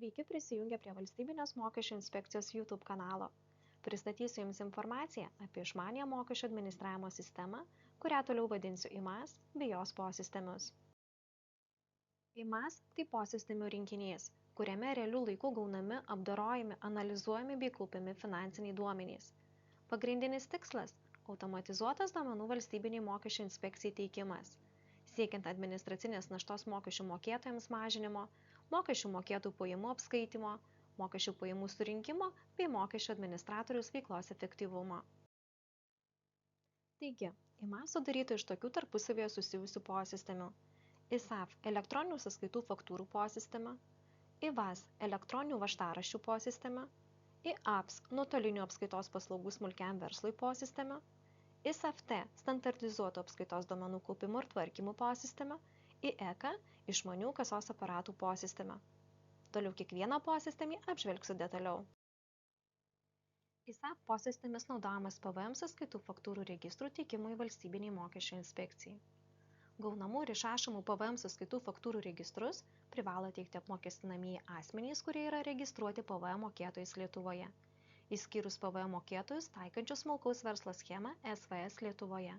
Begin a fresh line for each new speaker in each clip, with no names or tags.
Sveiki prisijungę prie Valstybinės mokesčių inspekcijos YouTube kanalo. Pristatysiu Jums informaciją apie išmanią mokesčių administravimo sistemą, kurią toliau vadinsiu IMAS bei jos posistemius. IMAS tai posistemių rinkinys, kuriame realiu laiku gaunami, apdorojami, analizuojami bei kaupiami finansiniai duomenys. Pagrindinis tikslas – automatizuotas duomenų Valstybiniai mokesčių inspekcijai teikimas, siekiant administracinės naštos mokesčių mokėtojams mažinimo, mokesčių mokėtojų pajamų apskaitimo, mokesčių pajamų surinkimo bei mokesčių administratoriaus veiklos efektyvumo. Taigi, IMAS sudaryta iš tokių tarpusavėje susijusių posistemių: ISAF elektroninių sąskaitų faktūrų posistemė, IVAS elektroninių važtaraščių posistemė, IAPS nuotolinių apskaitos paslaugų smulkiam verslui posistemė, ISAFT standartizuotų apskaitos duomenų kaupimo ir tvarkymų posistemė, IECA išmanių kasos aparatų posistemė. Toliau kiekvieną posistemį apžvelgsiu detaliau. ISAF posistemis naudojamas PVM sąskaitų faktūrų registrų teikimui Valstybiniai mokesčių inspekcijai. Gaunamų ir išrašomų PVM sąskaitų faktūrų registrus privalo teikti apmokestinamieji asmenys, kurie yra registruoti PVM mokėtojais Lietuvoje, išskyrus PVM mokėtojus taikančius smulkaus verslo schemą SVS Lietuvoje.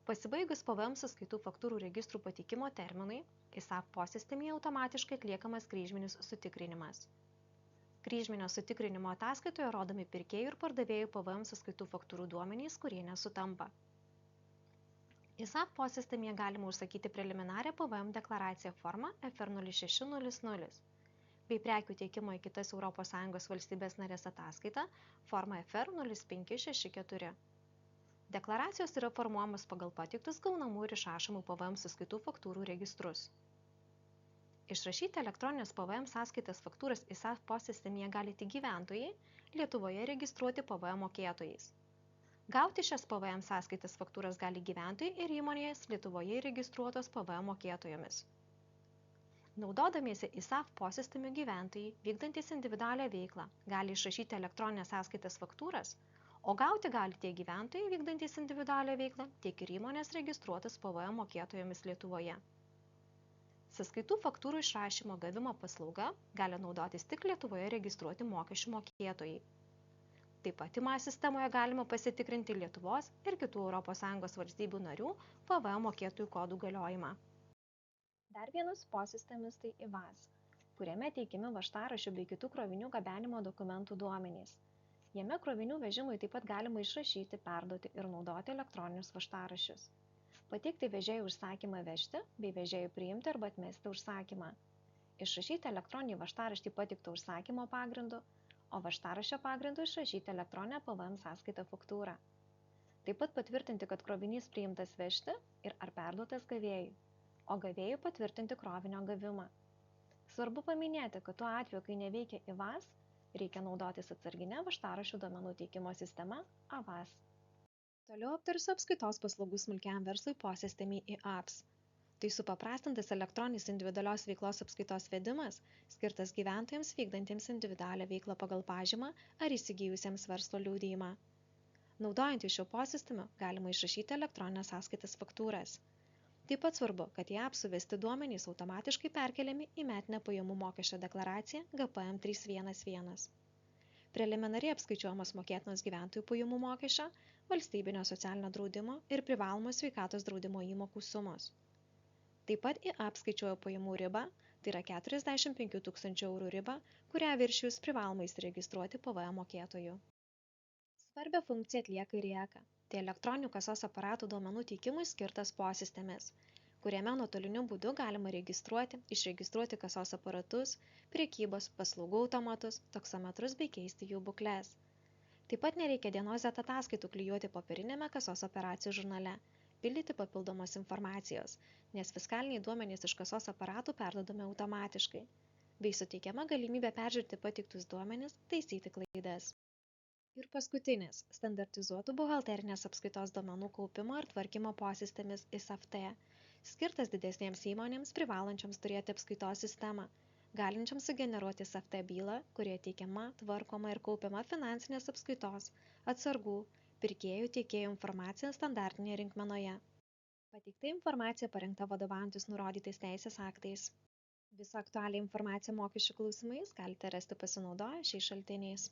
Pasibaigus PVM sąskaitų faktūrų registrų pateikimo terminui, ISAF posistemyje automatiškai atliekamas kryžminis sutikrinimas. Kryžminio sutikrinimo ataskaitoje rodomi pirkėjų ir pardavėjų PVM sąskaitų faktūrų duomenys, kurie nesutampa. ISAF posistemyje galima užsakyti preliminarią PVM deklaraciją formą FR0600 bei prekių teikimo į kitas ES valstybės narės ataskaitą formą FR0564. Deklaracijos yra formuojamos pagal pateiktus gaunamų ir išrašomų PVM sąskaitų faktūrų registrus. Išrašyti elektroninės PVM sąskaitas faktūras ISAF posistemyje gali tik gyventojai, Lietuvoje registruoti PVM mokėtojais. Gauti šias PVM sąskaitas faktūras gali gyventojai ir įmonės Lietuvoje registruotos PVM mokėtojomis. Naudodamiesi ISAF posistemių gyventojai, vykdantys individualią veiklą, gali išrašyti elektroninės sąskaitas faktūras, o gauti gali tiek gyventojai vykdantys individualią veiklą, tiek ir įmonės registruotas PVM mokėtojomis Lietuvoje. Sąskaitų faktūrų išrašymo gavimo paslauga gali naudotis tik Lietuvoje registruoti mokesčių mokėtojai. Taip pat IMAS sistemoje galima pasitikrinti Lietuvos ir kitų ES valstybių narių PVM mokėtojų kodų galiojimą. Dar vienas posistemis tai IVAS, kuriame teikiami važtaraščių bei kitų krovinių gabenimo dokumentų duomenys. Jame krovinių vežimui taip pat galima išrašyti, perduoti ir naudoti elektroninius važtaraščius. Pateikti vežėjų užsakymą vežti bei vežėjų priimti arba atmesti užsakymą. Išrašyti elektroninį važtaraštį pateikto užsakymo pagrindu, o važtaraščio pagrindu išrašyti elektroninę PVM sąskaitą faktūrą. Taip pat patvirtinti, kad krovinys priimtas vežti ir ar perduotas gavėjui, o gavėjui patvirtinti krovinio gavimą. Svarbu paminėti, kad tuo atveju, kai neveikia IVAS, reikia naudotis atsarginę važtaraščių duomenų teikimo sistema AVAS. Toliau aptarsiu apskaitos paslaugų smulkiam verslui posistemį IAPS. Tai supaprastintas elektroninis individualios veiklos apskaitos vedimas, skirtas gyventojams vykdantiems individualią veiklą pagal pažymą ar įsigijusiems verslo liudijimą. Naudojant šio posistemio galima išrašyti elektroninės sąskaitas faktūras. Taip pat svarbu, kad į IAPS suvesti duomenys automatiškai perkeliami į metinę pajamų mokesčio deklaraciją GPM 311. Preliminariai apskaičiuojamos mokėtinos gyventojų pajamų mokesčio, valstybinio socialinio draudimo ir privalomos sveikatos draudimo įmokų sumos. Taip pat į IAPS skaičiuoja pajamų ribą, tai yra 45 000 eurų ribą, kurią viršijus privaloma įsiregistruoti PVM mokėtojų. Svarbią funkciją atlieka ir IECA. Tai elektroninių kasos aparatų duomenų teikimui skirtas posistemis, kuriame nuotoliniu būdu galima registruoti, išregistruoti kasos aparatus, prekybos, paslaugų automatus, taksometrus bei keisti jų būkles. Taip pat nereikia dienos Z ataskaitų klijuoti popierinėme kasos operacijų žurnale, pildyti papildomos informacijos, nes fiskaliniai duomenys iš kasos aparatų perduodami automatiškai, bei suteikiama galimybė peržiūrėti pateiktus duomenis, taisyti klaidas. Ir paskutinis – standartizuotų buhalterinės apskaitos duomenų kaupimo ir tvarkymo posistemis ISAFT, skirtas didesnėms įmonėms privalančioms turėti apskaitos sistemą, galinčiams sugeneruoti ISAFT bylą, kurioje teikiama, tvarkoma ir kaupiama finansinės apskaitos, atsargų, pirkėjų tiekėjų informacija standartinėje rinkmenoje. Pateikta informacija parengta vadovaujantis nurodytais teisės aktais. Visą aktualią informaciją mokesčių klausimais galite rasti pasinaudoję šiais šaltiniais.